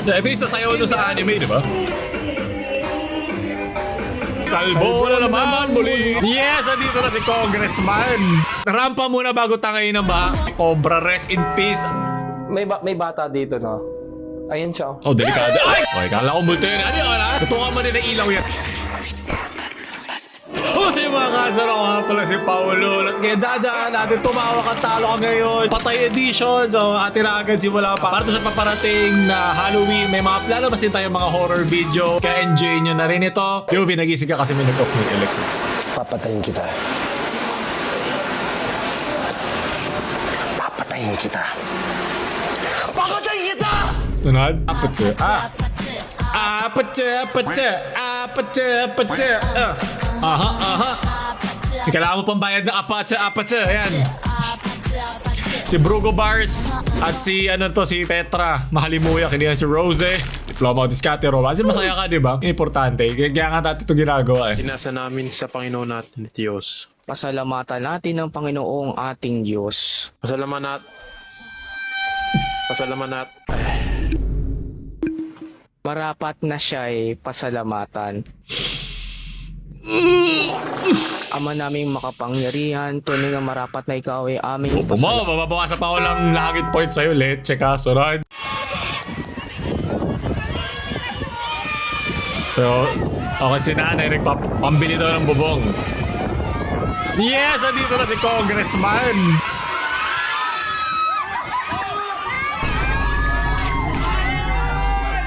Ito yung sasayaw doon sa anime, di ba? Kalbo na naman muli. Yes, andito na si Congressman. Rampa muna bago tangayin ng ba. Cobra, rest in peace. May bata dito, no? Ayun siya. Oh, delikado. Ay! Okay, kala ko multo yun. Ano yun? Tutukan mo din ang ilaw yan. Oh, sa mga kasara ko nga pala si Paolo. At ngayon, dadaan natin, tumawa ka, talo ka ngayon. Patay edition. So, atin na agad simula pa. Para sa paparating na Halloween, may mga lalabasin tayong mga horror video. Kaya enjoy nyo na rin ito. Yung nagising ka kasi may nag-off ng electric. Papatayin kita. Papatayin kita. Papatayin kita! Tunad? Apatse. Apatse. Aha. Kailangan mo pang bayad ng apatse. Ayan. Si Brugo Bars at si si Petra. Mahalimuyak. Hindi yan si Rose. Diploma o Discate Roma. Kasi masaya ka, di ba? Importante. Kaya nga natin ito ginagawa eh. Inasa namin sa Panginoon natin, Diyos. Pasalamatan natin ng Panginoong ating Diyos. Pasalamat. Marapat na siya'y pasalamatan. Ama naming makapangyarihan, tunay na marapat na ikaw ay aming Mababawasan pa ako lang langit point sa'yo. Leche ka, sunod. So, ako si nanay, nagpapambili daw ng bubong. Yes! Andito na si Congressman!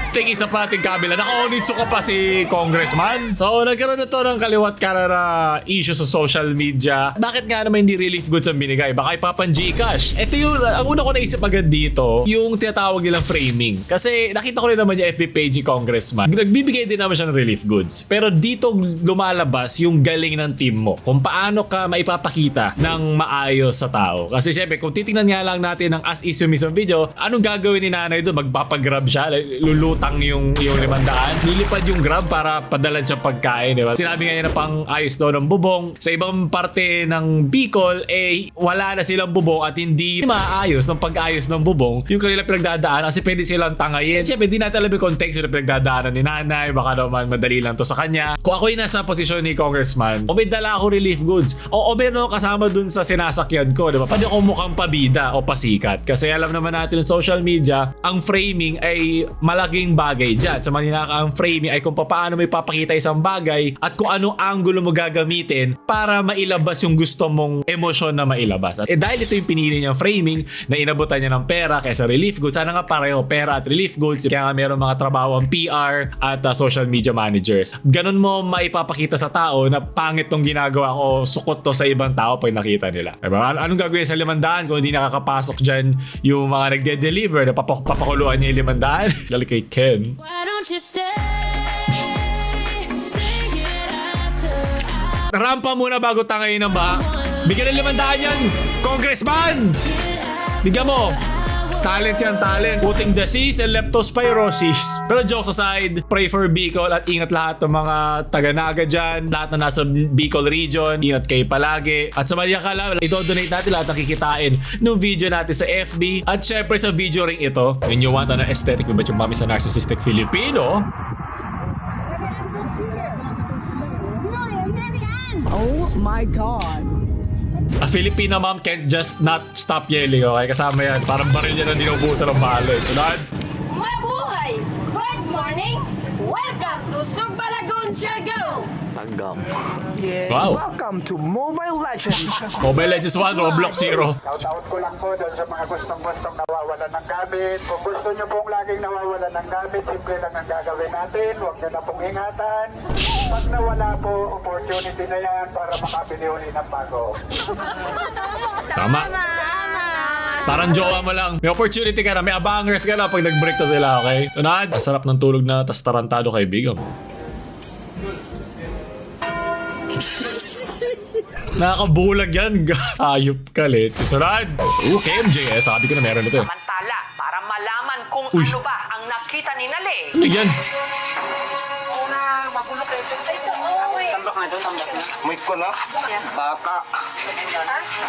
Ting isa pa ating kabila. Naka-onitsu ka pa si Congressman. So, nagkaroon na to ng kaliwat ka na issue sa social media. Bakit nga naman hindi relief goods ang binigay? Baka ipapan Gcash. Ito yung, ang una ko naisip agad dito, yung tinatawag nilang framing. Kasi nakita ko rin naman yung FB page ni Congressman. Nagbibigay din naman siya ng relief goods. Pero dito lumalabas yung galing ng team mo. Kung paano ka maipapakita ng maayos sa tao. Kasi syempre, kung titingnan nga lang natin ng as is yung mismong video, anong gagawin ni nanay doon? Magpapagrab siya, lulutang yung 500. Nilipad yung grab para padalan siya pagkain, diba? Sinabi nga niya na pang ayos daw ng bubong. Sa ibang parte ng Bicol, wala na silang bubong at hindi maayos ng pag-ayos ng bubong yung kanila pinagdadaan kasi pwede silang tangayin. Siyempre, hindi natin alam yung context yung pinagdadaanan ni nanay. Baka naman madali lang to sa kanya. Kung ako yung nasa posisyon ni Congressman, o may dala ako relief goods, o meron ako kasama dun sa sinasakyan ko, diba? Pwede ako mukhang pabida o pasikat. Kasi alam naman natin sa social media, ang framing ay malaking bagay dyan. Sa Manila ang framing ay kung paano mo ipapakita isang bagay at kung anong angulo mo gagamitin para mailabas yung gusto mong emosyon na mailabas. At dahil ito yung pinili niyang framing na inabutan niya ng pera kaysa relief goods, sana nga pareho pera at relief goods. Kaya nga meron mga trabaho ang PR at social media managers. Ganun mo maipapakita sa tao na pangit tong ginagawa ko o sukot to sa ibang tao pag nakita nila. Diba? Anong gagawin sa 500 kung hindi nakakapasok dyan yung mga nagde-deliver na papakuluan niya yung 500? Lalo kay Ken. Why don't you stay here after Rampa muna bago tangayin ng ba. Bigyan ng 500 yan, Congressman! Bigyan mo. Talent yan, talent. Putting disease and leptospirosis. Pero jokes aside, pray for Bicol at ingat lahat ng mga taga-naga dyan. Lahat na nasa Bicol region, ingat kayo palagi. At sa Maniakala, i-donate natin lahat ng kikitain ng video natin sa FB. At syempre sa video ring ito, when you want an aesthetic, ba yung mami sa narcissistic Filipino? Oh my God. A Filipina mom can't just not stop yelling, okay? Kasama yan. Parang baril niya na dinubusan ng baloy. Sunod. Mabuhay! Good morning! Welcome to Sugbalagon, Siargao! Tanggap. Wow. Welcome to Mobile Legends. Mobile Legends 1, Roblox 0. Shout-out ko lang po doon sa mga gustong-gustong nawawalan ng gamit. Kung gusto nyo pong laging nawawalan ng gamit, simple lang ang gagawin natin. Huwag nyo na pong ingatan. Pag nawala po, opportunity na yan para makabili uli ng bago. Tama. Parang jowa mo lang. May opportunity ka na, may abangers ka na pag nag-break to sila, okay? Tunad, masarap ng tulog na tas tarantado kaibigan mo. Nakakabulag yan. Ayop ka, Leche. Sunod. KMJ, sabi ko na meron ito. Samantala, para malaman kung Uy. ano ba ang nakita ni Nale. Ano yan? Tambak na doon, tambak na. May ko na. Bata.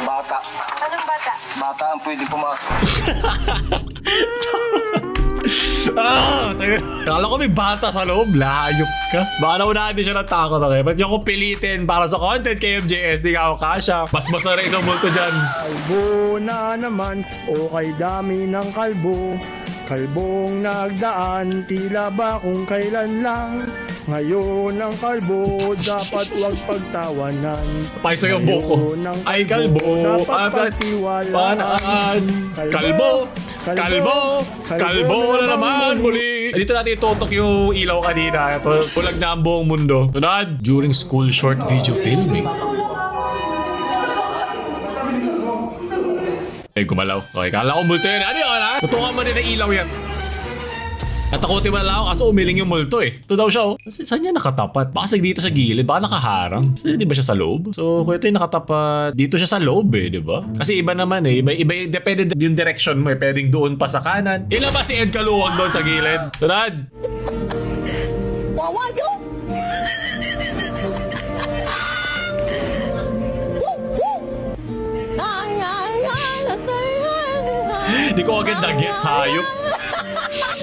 Bata. Anong bata? Bata ang pwede pumasok. Kala ko may bata sa loob. Layop ka. Baka naunahan din siya ng takot. Okay? Ba't yung ko pilitin para sa content kay MJS? Di ka ako kasha. Mas na rin isang multo dyan. Kalbo na naman, o kay dami ng kalbo. Kalbong nagdaan, tila ba kung kailan lang. Ngayon ang kalbo, dapat huwag pagtawanan. Paiso yung buko. Ay, kalbo. dapat pagtiwalaan. Kalbo. Kalbo na naman muli. Dito natin itutok yung ilaw kanina. Ito, bulag na ang buong mundo. Tunad, during school short video filming. Eh, gumalaw. Okay, kala ko multo yun. Ano yun, ha? Tutukan mo din ang ilaw yan. Natakutin mo na lang ako kasi umiling yung multo eh. Ito daw siya oh. Saan niya nakatapat? Baka dito sa gilid, baka nakaharang. Kasi di ba siya sa loob? So kung ito yung nakatapat, dito siya sa loob eh, di ba? Kasi iba naman eh. Iba depende yung direction mo eh. Pwedeng doon pa sa kanan. Ilan ba si Ed Kaluwag doon sa gilid? Sunod! Di ko agad na-gets, hayop.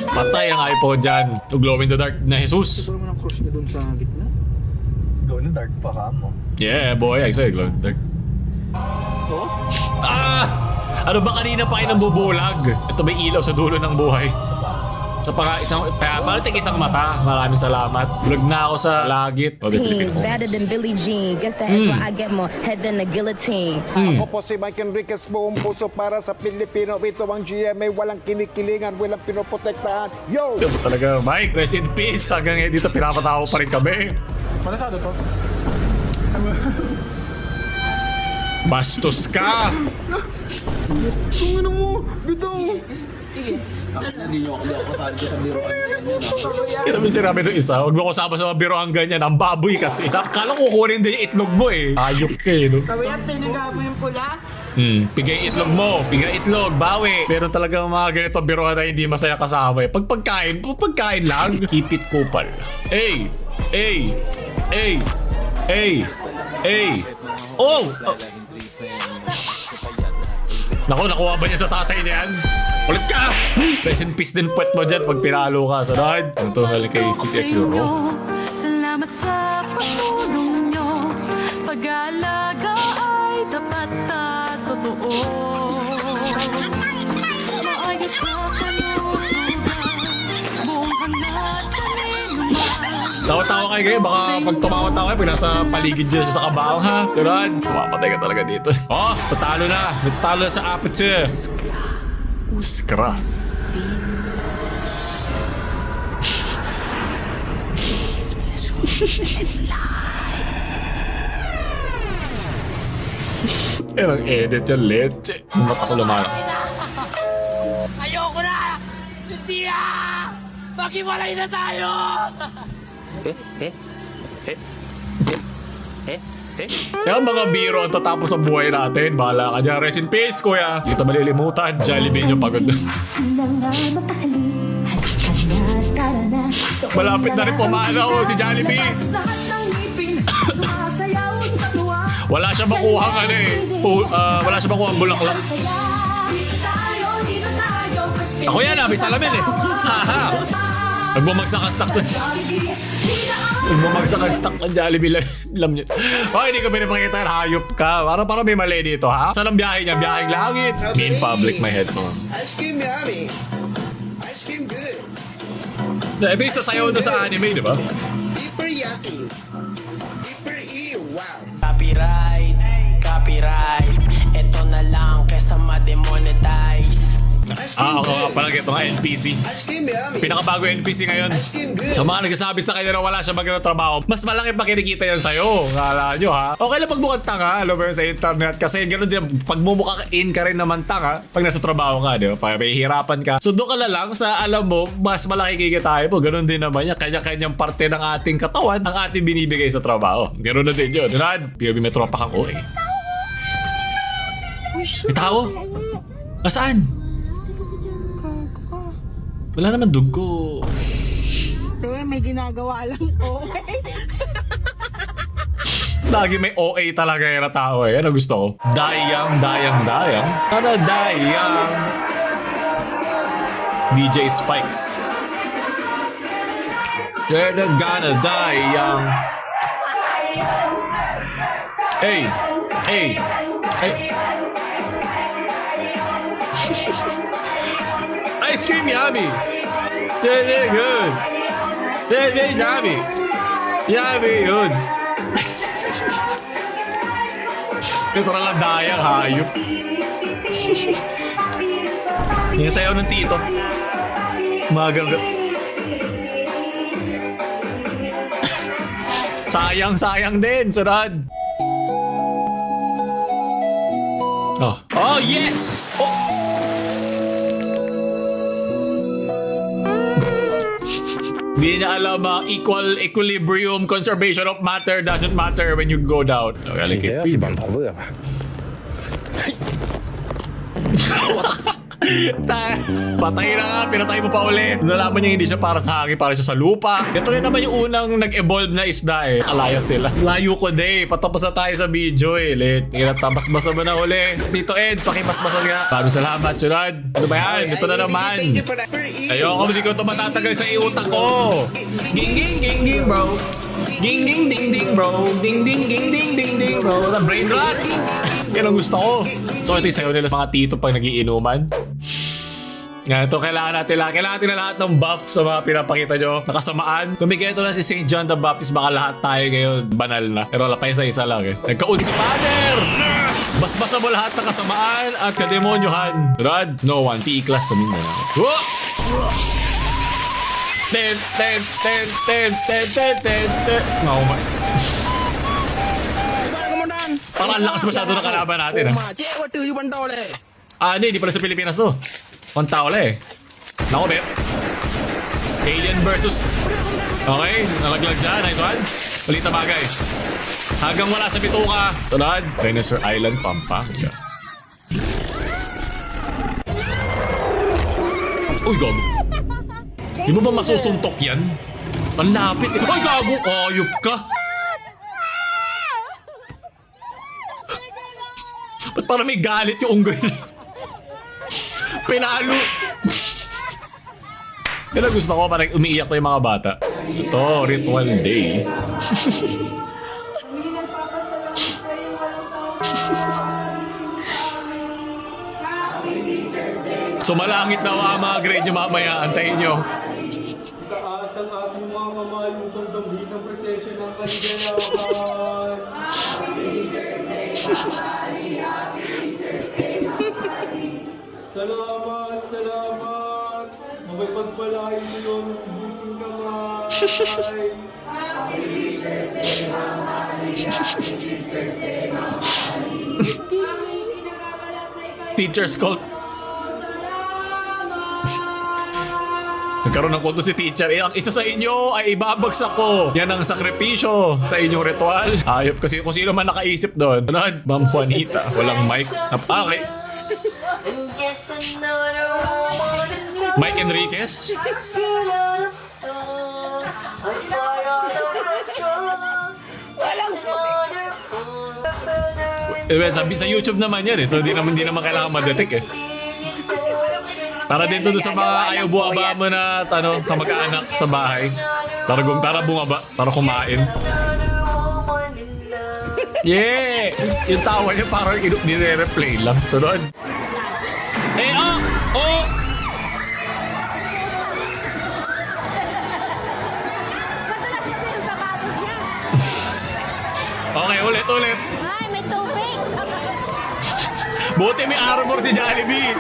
Patay ang iPod dyan. To glow in the dark na Jesus. Ano mo ng cross niya doon sa gitna? Glow in the dark pa ka mo. Yeah, boy. I say glow in the dark. Ah! Ano ba kanina pa kayo nang bubulag? Ito may ilaw sa dulo ng buhay. Sa parang isang mata. Maraming salamat. Bulag na ako sa langit. Okay, Filipino. Better than Billie Jean. Guess that's why I get more head than the guillotine. Ako po si Mike Enriquez, buong puso para sa Pilipino. Ito ang GMA, walang kinikilingan, walang pinoprotektahan. Yo! Ito talaga, Mike. Rest in peace. Hanggang ngayon dito pinapatawa pa rin kami. Malasado to? Bastos ka! Kung ano mo, bitaw! Kita mo sinabi nung isa, huwag mo ko sama sa mga biroang ganyan. Ang baboy kasi. Kala ko kukunin din yung itlog mo eh. Ayok ka eh, no? Kaya piniga mo yung pula? Pigay itlog mo. Pigay itlog. Bawi. Pero talagang mga ganito biroan na hindi masaya kasama eh. Pag pagkain lang. Keep it kupal. Ay! Ay! Ay! Ay! Ay! Oh! Naku, nakuha ba niya sa tatay niya yan? Ulit ka! Rest in peace din puwet mo dyan pag pinalo ka. Sunod. Ang tungal kay CTF Euro. Salamat sa pagtulong nyo. Pag-aalaga ay tapat at totoo. Maayos na kanusugan. Buong hangat kami naman. Tawa-tawa kayo kayo. Baka pag tumawa-tawa kayo, pag nasa paligid dyan siya sa kabaong ha. Sunod. Mapatay ka talaga dito. Oh, tatalo na. May tatalo na sa aperture. Uskra. Yan ang edit yung leche. Ang mata ko lumalak. Ayoko na! Hindi ah! Maghiwalay na tayo! Kaya mga biro ang tatapos sa buhay natin. Bahala ka dyan. Rest in peace, kuya. Hindi kita malilimutan. Jollibee nyo pagod na. Malapit na rin pumanaw si Jollibee. Wala siya makuhang ano eh. Wala siya makuhang bulaklak. Ako yan ah, may salamin eh. Haha. Nagbumagsak ang stocks na. Nagbumagsak ang stock ng Jollibee. Alam niyo. Oh, hindi ko pinapakita. Hayop ka. Para may mali dito ha. Saan ang biyahe niya? Biyaheng langit. In public, my headphone. Ice cream yummy. Ice cream good. Ito yung sasayaw na sa anime, di ba? Hyper yucky. Hyper ew. Wow. Copyright. Ito na lang kesa ma-demonetize. Ako nga pala ito nga NPC. Ice cream yummy. Pinakabago yung NPC ngayon. Ice cream good. Sa mga nagsasabi sa kanya na wala siya magandang trabaho, mas malaki pa kinikita yan sa'yo. Kala nyo ha? Okay lang pag mukhang tanga, alam mo yun sa internet. Kasi gano'n din, pag mumukhain ka rin naman tanga, pag nasa trabaho ka, di ba? Pag may hirapan ka. So doon ka na lang sa alam mo, mas malaki kikita mo. Gano'n din naman yan. Kanya-kanyang parte ng ating katawan ang ating binibigay sa trabaho. Gano'n na din yun. Dunad, POV may tropa kang OA. May tao? Nasaan? Wala naman dugo. May ginagawa lang. Okay. Lagi may OA talaga yung na tao eh. Ano gusto ko? Dayang. Ano dayang? DJ Spikes. They're not gonna die young. Hey, hey, hey. Ice cream yummy. They're good. They're yummy. Yummy yun. Ito na lang dayang hayop. Yung sayaw ng tito. Magagal. Sayang din, sunod. Oh, yes! Oh! Hindi niya alam equilibrium, conservation of matter doesn't matter when you go down. Okay, patay na nga, pinatay mo pa ulit. Nalaman niya hindi siya para sa hangin, para siya sa lupa. Ito rin naman yung unang nag-evolve na isda eh. Alaya sila. Layo ko day, patapos na tayo sa video eh. Lit, tabas-basa mo na uli. Tito Ed, pakibas-basa nga. Maraming salamat, sunod. Ano ba yan? Ito na naman. Ayoko, hindi ko ito matatagal sa iutak ko. Ging bro. Ding bro. Ding bro. Brain rot. Yan ang gusto ko. So ito yung sayo nila sa mga tito pag nagiinuman. Nga ito, kailangan natin na lahat ng buff sa mga pinapakita nyo. Nakasamaan. Kung may ganito na si St. John the Baptist, baka lahat tayo ngayon banal na. Pero wala pa isa-isa lang eh. Nagkaun si Father! Basbasa mo lahat ng kasamaan at kademonyohan. Rod, no one. PE class sa Mindanao. Whoa! Ten. Oh my. Parang lakas masyado ng kalaban natin ah. Hindi pala sa Pilipinas to. Pantao eh. Nako, bet. Alien versus... Okay, nalaglag siya. Nice one. Ulit na bagay. Hanggang wala sa bituka. Sunod. Dinosaur Island, Pampanga. Uy, gago. Di mo ba masusuntok yan? Ang lapit eh. Ay, gago. Ayop ka. Ba't parang may galit yung unggoy na? Pinalo. Pero gusto ko parang umiiyak na yung mga bata. Ito, ritual day. Sumalangit na ang mga grade nyo mamaya. Antayin nyo. Taas ang ating mga kamahal upang damhin ang presensya ng kaligayahan. Salamat. Mabay pagpalain mo yun ng buting kamay. Teacher's cult. Nagkaroon ng kulto si teacher. Ang isa sa inyo ay ibabagsak ko. Yan ang sakripisyo sa inyong ritual. Ayop kasi kung sino man nakaisip doon. Ano? Ma'am Juanita. Walang mic. Okay. Mike Enriquez? Sabi sa YouTube naman yan eh. So di naman kailangan ma-detect eh. Para dito sa mga ayaw buwaba mo na kamag-anak sa bahay. Para bumaba, para kumain. Yeah! Yung tawa niya parang nire-replay lang. Sunod. Eh, oh! Okay, ulit. Ay, may tubig. Buti may armor si Jollibee.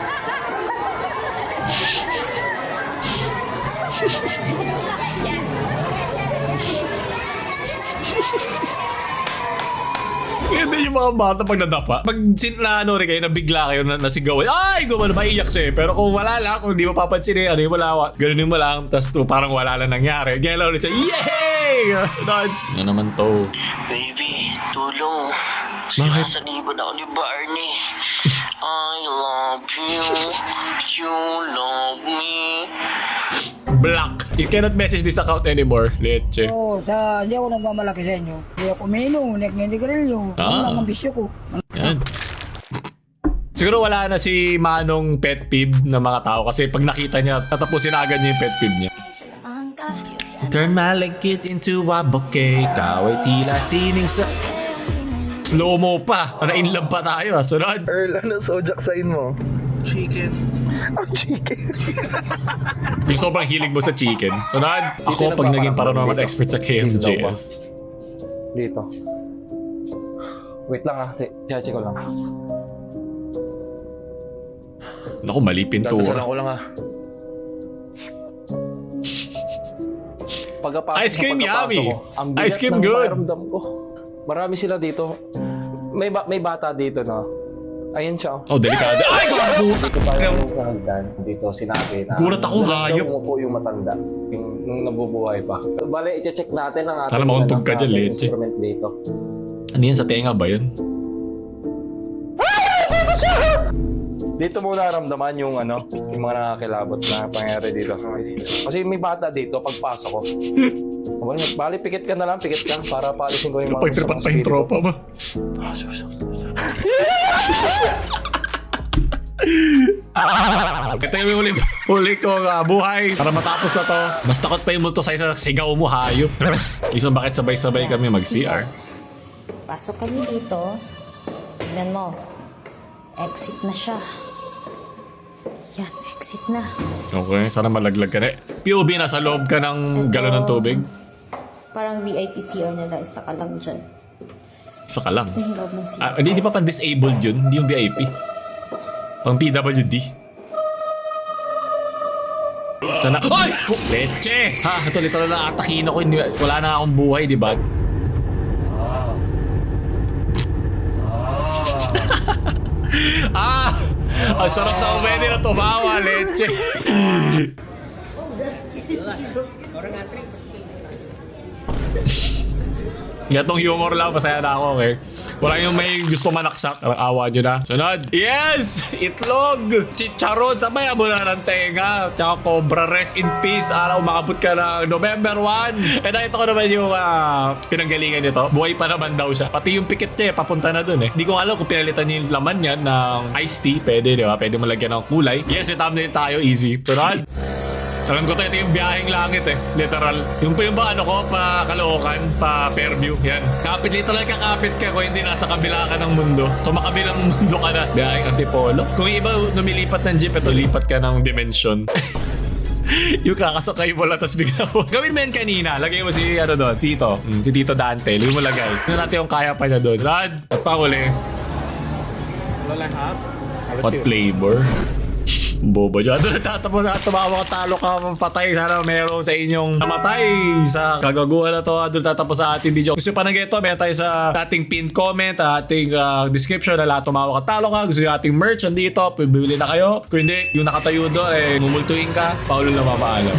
Hindi yung mga bata pag nadapa. Pag rin kayo, nabigla kayo, nasigaw. Ay, gumano, maiyak siya eh. Pero kung wala lang, kung di mo papansin eh, ganunin mo lang, tas parang wala lang nangyari. Gela ulit siya, yay! Ano naman to? Baby, tulong. Bakit? Sinasaniban ako ni Barney. I love you. You love me. Black. You cannot message this account anymore. Leche. Oo, hindi ako nagmamalaki sa inyo. Hindi ako uminom, nagnindigarilyo. Ano lang ang bisyo ko. Yan. Siguro wala na si Manong pet peeve ng mga tao kasi pag nakita niya, tatapusin agad niya yung pet peeve niya. Turn my legit into a bouquet. Ikaw ay tila sining sa... Slow-mo pa. In love pa tayo. Sunod. Earl, ano zodiac sign mo? Chicken. Yung sobrang hilig mo sa chicken. Sunod. Ako pag naging paranormal expert sa KMJS. Dito. Wait lang ah. Check ko lang. Naku, mali pintura. ko lang ah. Ice cream yummy. Ang Ice cream good. Ko. Marami sila dito. May bata dito, no? Ayun siya. Oh, delikado. Ay, gabuta. Dito pa yung sa hagdan. Dito sinabi na... Gulat ako, hayop. Umupo yung matanda. Nung nabubuhay pa. Bale, i-check natin ang ating... Sana mauntog ka dyan, leche. Instrument dito. Ano yan? Sa tenga ba yun? Dito mo naramdaman yung yung mga nakakilabot na pangyayari dito. Kasi may bata dito pagpasok ko. Bali, pikit ka na lang, pikit ka para paalisin ko yung mga Pagtripat pa yung tropa mo. Ito yung huli ko buhay para matapos na to. Mas takot pa yung multo sa sigaw mo, hayop. Isang bakit sabay-sabay kami mag-CR. Pasok kami dito. Tignan mo. Exit na siya. Yan, exit na. Okay, sana malaglag ka na. POV, nasa loob ka ng galon ng tubig. Parang VIP CR nila. Isa ka lang dyan. Isa ka lang. Yung loob ng CR. Hindi pa pan-disabled yun. Hindi yung VIP. Pang PWD. Sana. Ay! Oh, leche! Ha, ito literal na atakin ako. Wala na akong buhay, di ba? Ah! Ang sarap na umedi na tumawa, leche. Gatong humor lang, masaya na ako, okay? Wala yung may gusto manaksak, awa nyo na. Sunod. Yes! Itlog! Chicharon! Sabay abo na ng tenga. Tsaka Cobra, rest in peace. Araw, makabot ka ng November 1. And ito ko naman yung pinanggalingan nito. Buhay pa naman daw siya. Pati yung pikit niya, papunta na dun eh. Hindi ko alam kung pinalitan niya yung laman niya ng iced tea. Pwede, di ba? Pwede malagyan ng kulay. Yes, may thumbnail tayo. Easy. Sunod. Alam ko ito yung biyaheng langit eh. Literal. Yung ba pa Caloocan, pa Fairview. Yan. Kapit, literal kakapit ka kung hindi nasa kabila ka ng mundo. So makabilang mundo ka na. Biyaheng antipolo. Kung iba lumilipat ng jeep, ito lipat ka ng dimension. Yung kakasakay mo lang, tapos bigla mo. Gawin mo yan kanina. Lagay mo si doon, Tito. Si Tito Dante. Lagay mo lagay. Tignan natin yung kaya pa niya doon. Rad. At panguli. Hot flavor. Bobo dyan. Doon natatapos na tumawa ka, talo ka, patay. Sana meron sa inyong namatay sa kagaguhan na to. Doon tatapos sa ating video. Gusto pa na geto, meron tayo sa ating pinned comment, ating description na lahat tumawa ka, talo ka. Gusto yung ating merch, andito. Bibili na kayo. Kung hindi, yung nakatayo doon, mumultuin ka. Paulo na mapaalam.